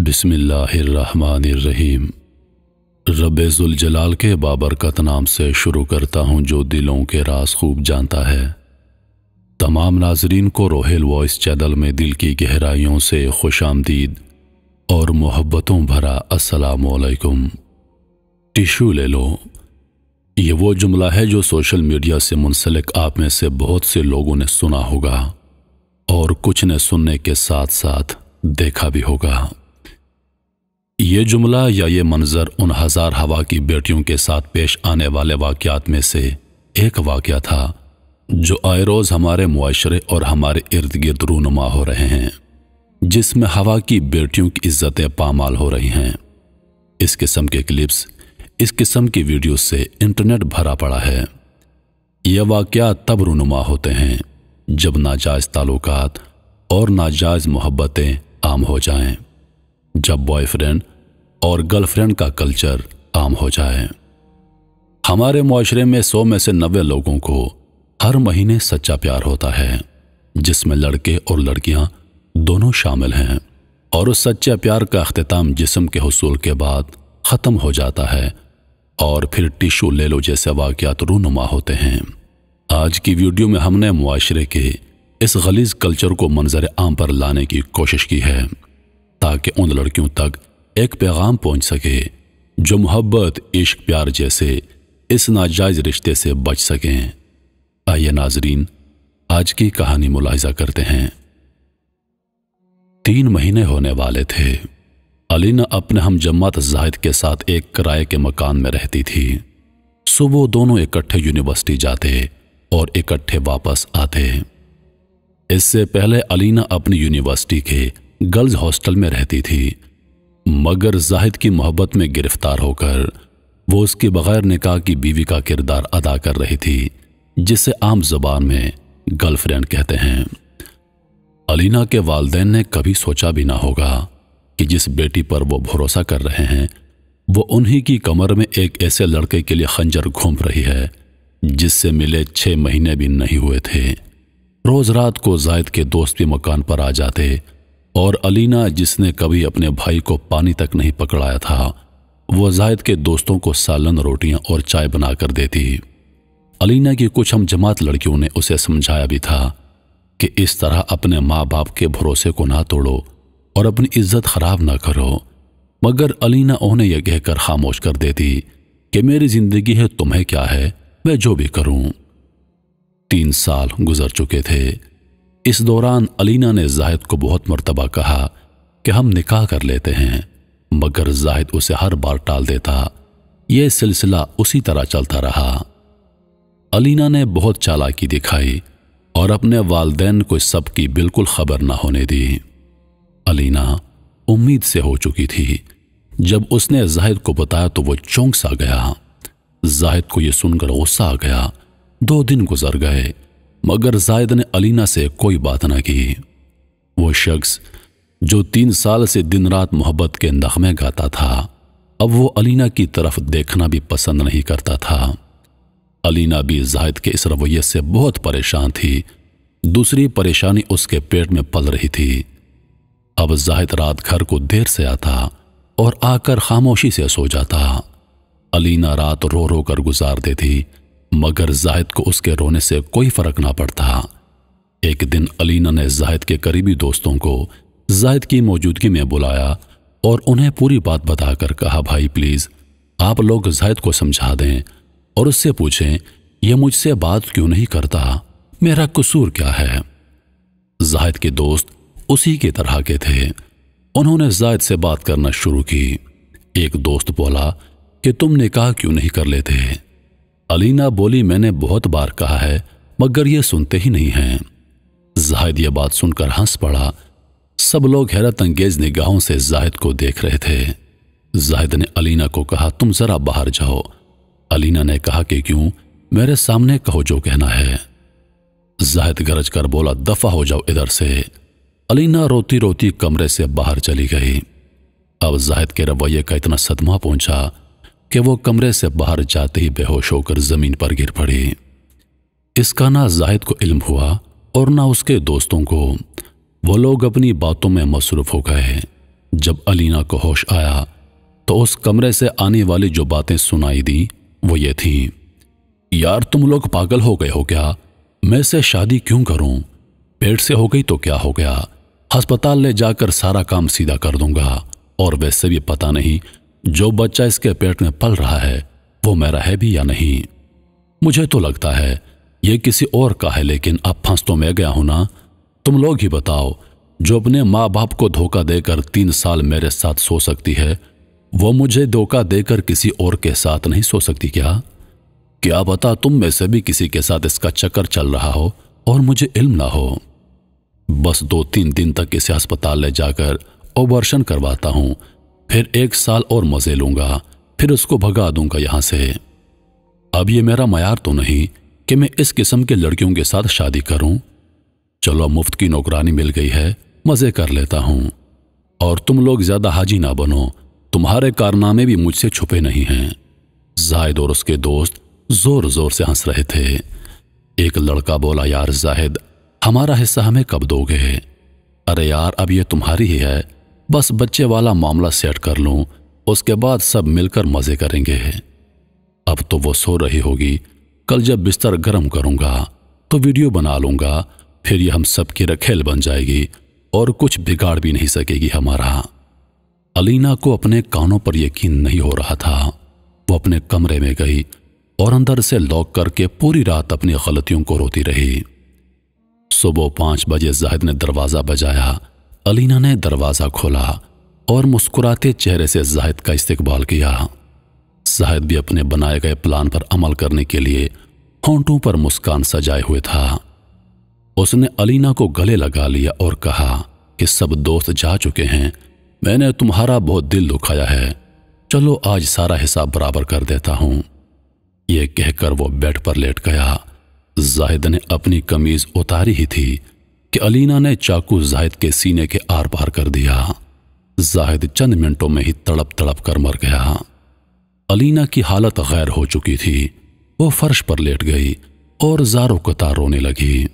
بسم اللہ الرحمن الرحیم۔ رب ذوالجلال کے بابرکت نام سے شروع کرتا ہوں جو دلوں کے راز خوب جانتا ہے۔ تمام ناظرین کو روحیل وائس چینل میں دل کی گہرائیوں سے خوش آمدید اور محبتوں بھرا السلام علیکم۔ ٹیشو لے لو، یہ وہ جملہ ہے جو سوشل میڈیا سے منسلک آپ میں سے بہت سے لوگوں نے سنا ہوگا اور کچھ نے سننے کے ساتھ ساتھ دیکھا بھی ہوگا۔ یہ جملہ یا یہ منظر ان ہزار ہوا کی بیٹیوں کے ساتھ پیش آنے والے واقعات میں سے ایک واقعہ تھا جو آئے روز ہمارے معاشرے اور ہمارے ارد گرد رونما ہو رہے ہیں، جس میں ہوا کی بیٹیوں کی عزتیں پامال ہو رہی ہیں۔ اس قسم کے کلپس، اس قسم کی ویڈیوز سے انٹرنیٹ بھرا پڑا ہے۔ یہ واقعات تب رونما ہوتے ہیں جب ناجائز تعلقات اور ناجائز محبتیں عام ہو جائیں، جب بوائے فرینڈ اور گرل فرینڈ کا کلچر عام ہو جائے۔ ہمارے معاشرے میں 100 میں سے 90 لوگوں کو ہر مہینے سچا پیار ہوتا ہے، جس میں لڑکے اور لڑکیاں دونوں شامل ہیں، اور اس سچے پیار کا اختتام جسم کے حصول کے بعد ختم ہو جاتا ہے اور پھر ٹیشو لے لو جیسے واقعات رونما ہوتے ہیں۔ آج کی ویڈیو میں ہم نے معاشرے کے اس غلیظ کلچر کو منظر عام پر لانے کی کوشش کی ہے تاکہ ان لڑکیوں تک ایک پیغام پہنچ سکے جو محبت، عشق، پیار جیسے اس ناجائز رشتے سے بچ سکیں۔ آئیے ناظرین آج کی کہانی ملاحظہ کرتے ہیں۔ 3 مہینے ہونے والے تھے۔ علینا اپنے ہم جماعت زاہد کے ساتھ ایک کرائے کے مکان میں رہتی تھی۔ صبح دونوں اکٹھے یونیورسٹی جاتے اور اکٹھے واپس آتے۔ اس سے پہلے علینا اپنی یونیورسٹی کے گرلز ہاسٹل میں رہتی تھی، مگر زاہد کی محبت میں گرفتار ہو کر وہ اس کے بغیر نکاح کی بیوی کا کردار ادا کر رہی تھی، جسے عام زبان میں گرل فرینڈ کہتے ہیں۔ علینا کے والدین نے کبھی سوچا بھی نہ ہوگا کہ جس بیٹی پر وہ بھروسہ کر رہے ہیں وہ انہی کی کمر میں ایک ایسے لڑکے کے لیے خنجر گھونپ رہی ہے جس سے ملے 6 مہینے بھی نہیں ہوئے تھے۔ روز رات کو زاہد کے دوست بھی مکان پر آ جاتے اور علینا، جس نے کبھی اپنے بھائی کو پانی تک نہیں پکڑایا تھا، وہ زاہد کے دوستوں کو سالن، روٹیاں اور چائے بنا کر دیتی۔ علینا کی کچھ ہم جماعت لڑکیوں نے اسے سمجھایا بھی تھا کہ اس طرح اپنے ماں باپ کے بھروسے کو نہ توڑو اور اپنی عزت خراب نہ کرو، مگر علینا انہیں یہ کہہ کر خاموش کر دیتی کہ میری زندگی ہے، تمہیں کیا ہے، میں جو بھی کروں۔ 3 سال گزر چکے تھے۔ اس دوران علینا نے زاہد کو بہت مرتبہ کہا کہ ہم نکاح کر لیتے ہیں، مگر زاہد اسے ہر بار ٹال دیتا۔ یہ سلسلہ اسی طرح چلتا رہا۔ علینا نے بہت چالاکی دکھائی اور اپنے والدین کو اس سب کی بالکل خبر نہ ہونے دی۔ علینا امید سے ہو چکی تھی۔ جب اس نے زاہد کو بتایا تو وہ چونک سا گیا۔ زاہد کو یہ سن کر غصہ آ گیا۔ 2 دن گزر گئے مگر زاہد نے علینا سے کوئی بات نہ کی۔ وہ شخص جو 3 سال سے دن رات محبت کے نغمے گاتا تھا، اب وہ علینا کی طرف دیکھنا بھی پسند نہیں کرتا تھا۔ علینا بھی زاہد کے اس رویے سے بہت پریشان تھی۔ دوسری پریشانی اس کے پیٹ میں پل رہی تھی۔ اب زاہد رات گھر کو دیر سے آتا اور آ کر خاموشی سے سو جاتا۔ علینا رات رو رو کر گزار دیتی، مگر زاہد کو اس کے رونے سے کوئی فرق نہ پڑتا۔ ایک دن علینا نے زاہد کے قریبی دوستوں کو زاہد کی موجودگی میں بلایا اور انہیں پوری بات بتا کر کہا، بھائی پلیز آپ لوگ زاہد کو سمجھا دیں اور اس سے پوچھیں یہ مجھ سے بات کیوں نہیں کرتا، میرا قصور کیا ہے۔ زاہد کے دوست اسی کی طرح کے تھے۔ انہوں نے زاہد سے بات کرنا شروع کی۔ ایک دوست بولا کہ تم نکاح کیوں نہیں کر لیتے؟ علینا بولی، میں نے بہت بار کہا ہے مگر یہ سنتے ہی نہیں ہیں۔ زاہد یہ بات سن کر ہنس پڑا۔ سب لوگ حیرت انگیز نگاہوں سے زاہد کو دیکھ رہے تھے۔ زاہد نے علینا کو کہا، تم ذرا باہر جاؤ۔ علینا نے کہا کہ کیوں؟ میرے سامنے کہو جو کہنا ہے۔ زاہد گرج کر بولا، دفع ہو جاؤ ادھر سے۔ علینا روتی روتی کمرے سے باہر چلی گئی۔ اب زاہد کے رویے کا اتنا صدمہ پہنچا کہ وہ کمرے سے باہر جاتے ہی بے ہوش ہو کر زمین پر گر پڑی۔ اس کا نہ زاہد کو علم ہوا اور نہ اس کے دوستوں کو۔ وہ لوگ اپنی باتوں میں مصروف ہو گئے۔ جب علینا کو ہوش آیا تو اس کمرے سے آنے والی جو باتیں سنائی دیں وہ یہ تھیں: یار تم لوگ پاگل ہو گئے ہو کیا؟ میں سے شادی کیوں کروں؟ پیٹ سے ہو گئی تو کیا ہو گیا؟ ہسپتال لے جا کر سارا کام سیدھا کر دوں گا، اور ویسے بھی پتہ نہیں جو بچہ اس کے پیٹ میں پل رہا ہے وہ میرا ہے بھی یا نہیں۔ مجھے تو لگتا ہے یہ کسی اور کا ہے، لیکن اب پھنس تو میں گیا ہوں نا۔ تم لوگ ہی بتاؤ، جو اپنے ماں باپ کو دھوکہ دے کر 3 سال میرے ساتھ سو سکتی ہے، وہ مجھے دھوکہ دے کر کسی اور کے ساتھ نہیں سو سکتی کیا؟ کیا پتا تم میں سے بھی کسی کے ساتھ اس کا چکر چل رہا ہو اور مجھے علم نہ ہو۔ بس 2-3 دن تک اسے ہسپتال لے جا کر آپریشن کرواتا ہوں، پھر 1 سال اور مزے لوں گا، پھر اس کو بھگا دوں گا یہاں سے۔ اب یہ میرا معیار تو نہیں کہ میں اس قسم کے لڑکیوں کے ساتھ شادی کروں۔ چلو مفت کی نوکرانی مل گئی ہے، مزے کر لیتا ہوں۔ اور تم لوگ زیادہ حاجی نہ بنو، تمہارے کارنامے بھی مجھ سے چھپے نہیں ہیں۔ زاہد اور اس کے دوست زور زور سے ہنس رہے تھے۔ ایک لڑکا بولا: یار زاہد، ہمارا حصہ ہمیں کب دو گے؟ ارے یار اب یہ تمہاری ہی ہے، بس بچے والا معاملہ سیٹ کر لوں، اس کے بعد سب مل کر مزے کریں گے۔ اب تو وہ سو رہی ہوگی، کل جب بستر گرم کروں گا تو ویڈیو بنا لوں گا، پھر یہ ہم سب کی رکھیل بن جائے گی اور کچھ بگاڑ بھی نہیں سکے گی ہمارا۔ علینا کو اپنے کانوں پر یقین نہیں ہو رہا تھا۔ وہ اپنے کمرے میں گئی اور اندر سے لاک کر کے پوری رات اپنی غلطیوں کو روتی رہی۔ صبح 5 بجے زاہد نے دروازہ بجایا۔ علینا نے دروازہ کھولا اور مسکراتے چہرے سے زاہد کا استقبال کیا۔ زاہد بھی اپنے بنائے گئے پلان پر عمل کرنے کے لیے ہونٹوں پر مسکان سجائے ہوئے تھا۔ اس نے علینا کو گلے لگا لیا اور کہا کہ سب دوست جا چکے ہیں، میں نے تمہارا بہت دل دکھایا ہے، چلو آج سارا حساب برابر کر دیتا ہوں۔ یہ کہہ کر وہ بیڈ پر لیٹ گیا۔ زاہد نے اپنی قمیض اتاری ہی تھی کہ علینا نے چاقو زاہد کے سینے کے آر پار کر دیا۔ زاہد چند منٹوں میں ہی تڑپ تڑپ کر مر گیا۔ علینا کی حالت غیر ہو چکی تھی۔ وہ فرش پر لیٹ گئی اور زاروں قطار رونے لگی۔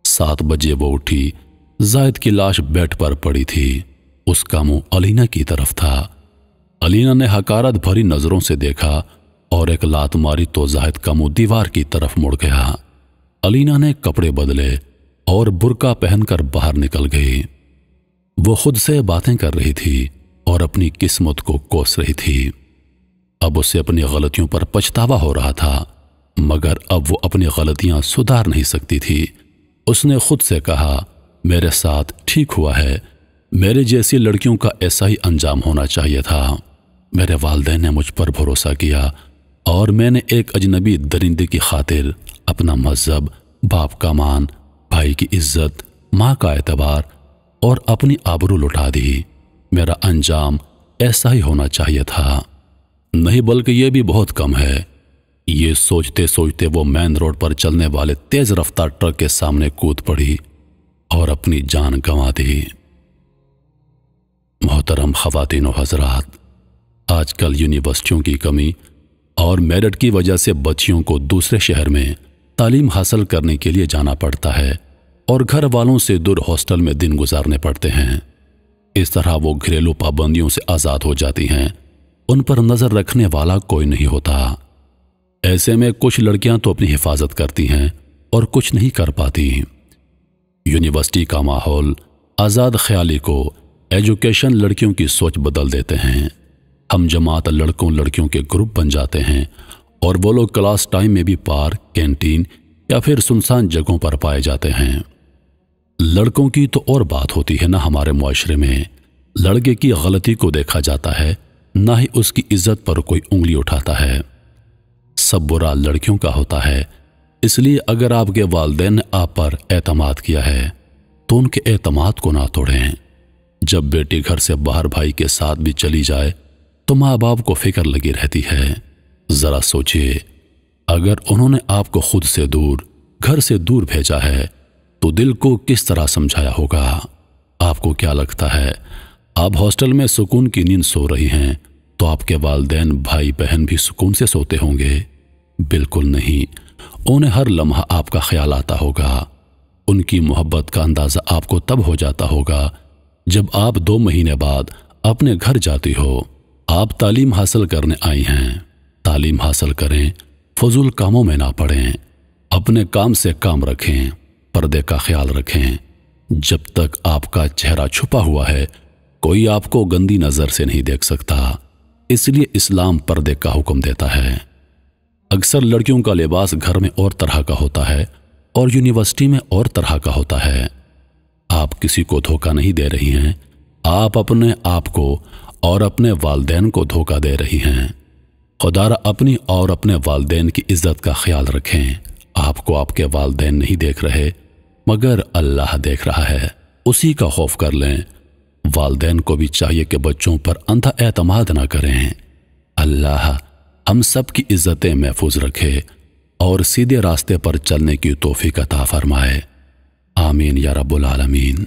7 بجے وہ اٹھی۔ زاہد کی لاش بیڈ پر پڑی تھی، اس کا منہ علینا کی طرف تھا۔ علینا نے حقارت بھری نظروں سے دیکھا اور ایک لات ماری تو زاہد کا منہ دیوار کی طرف مڑ گیا۔ علینا نے کپڑے بدلے اور برقع پہن کر باہر نکل گئی۔ وہ خود سے باتیں کر رہی تھی اور اپنی قسمت کو کوس رہی تھی۔ اب اسے اپنی غلطیوں پر پچھتاوا ہو رہا تھا، مگر اب وہ اپنی غلطیاں سدھار نہیں سکتی تھی۔ اس نے خود سے کہا، میرے ساتھ ٹھیک ہوا ہے، میرے جیسی لڑکیوں کا ایسا ہی انجام ہونا چاہیے تھا۔ میرے والدین نے مجھ پر بھروسہ کیا اور میں نے ایک اجنبی درندے کی خاطر اپنا مذہب، باپ کا مان، بھائی کی عزت، ماں کا اعتبار اور اپنی آبرو لٹا دی۔ میرا انجام ایسا ہی ہونا چاہیے تھا، نہیں بلکہ یہ بھی بہت کم ہے۔ یہ سوچتے سوچتے وہ مین روڈ پر چلنے والے تیز رفتار ٹرک کے سامنے کود پڑی اور اپنی جان گنوا دی۔ محترم خواتین و حضرات، آج کل یونیورسٹیوں کی کمی اور میرٹ کی وجہ سے بچیوں کو دوسرے شہر میں تعلیم حاصل کرنے کے لیے جانا پڑتا ہے اور گھر والوں سے دور ہاسٹل میں دن گزارنے پڑتے ہیں۔ اس طرح وہ گھریلو پابندیوں سے آزاد ہو جاتی ہیں، ان پر نظر رکھنے والا کوئی نہیں ہوتا۔ ایسے میں کچھ لڑکیاں تو اپنی حفاظت کرتی ہیں اور کچھ نہیں کر پاتی۔ یونیورسٹی کا ماحول، آزاد خیالی کو، ایجوکیشن لڑکیوں کی سوچ بدل دیتے ہیں۔ ہم جماعت لڑکوں لڑکیوں کے گروپ بن جاتے ہیں اور وہ لوگ کلاس ٹائم میں بھی پارک، کینٹین یا پھر سنسان جگہوں پر پائے جاتے ہیں۔ لڑکوں کی تو اور بات ہوتی ہے نا ہمارے معاشرے میں۔ لڑکے کی غلطی کو دیکھا جاتا ہے، نہ ہی اس کی عزت پر کوئی انگلی اٹھاتا ہے۔ سب برا لڑکیوں کا ہوتا ہے، اس لیے اگر آپ کے والدین نے آپ پر اعتماد کیا ہے تو ان کے اعتماد کو نہ توڑیں۔ جب بیٹی گھر سے باہر بھائی کے ساتھ بھی چلی جائے تو ماں باپ کو فکر لگی رہتی ہے۔ ذرا سوچئے، اگر انہوں نے آپ کو خود سے دور، گھر سے دور بھیجا ہے تو دل کو کس طرح سمجھایا ہوگا؟ آپ کو کیا لگتا ہے آپ ہاسٹل میں سکون کی نیند سو رہی ہیں تو آپ کے والدین، بھائی بہن بھی سکون سے سوتے ہوں گے؟ بالکل نہیں، انہیں ہر لمحہ آپ کا خیال آتا ہوگا۔ ان کی محبت کا اندازہ آپ کو تب ہو جاتا ہوگا جب آپ 2 مہینے بعد اپنے گھر جاتی ہو، آپ تعلیم حاصل کرنے آئی ہیں، تعلیم حاصل کریں، فضول کاموں میں نہ پڑیں، اپنے کام سے کام رکھیں، پردے کا خیال رکھیں۔ جب تک آپ کا چہرہ چھپا ہوا ہے کوئی آپ کو گندی نظر سے نہیں دیکھ سکتا، اس لیے اسلام پردے کا حکم دیتا ہے۔ اکثر لڑکیوں کا لباس گھر میں اور طرح کا ہوتا ہے اور یونیورسٹی میں اور طرح کا ہوتا ہے۔ آپ کسی کو دھوکہ نہیں دے رہی ہیں، آپ اپنے آپ کو اور اپنے والدین کو دھوکہ دے رہی ہیں۔ خدا را اپنی اور اپنے والدین کی عزت کا خیال رکھیں۔ آپ کو آپ کے والدین نہیں دیکھ رہے مگر اللہ دیکھ رہا ہے، اسی کا خوف کر لیں۔ والدین کو بھی چاہیے کہ بچوں پر اندھا اعتماد نہ کریں۔ اللہ ہم سب کی عزتیں محفوظ رکھے اور سیدھے راستے پر چلنے کی توفیق عطا فرمائے۔ آمین یا رب العالمین۔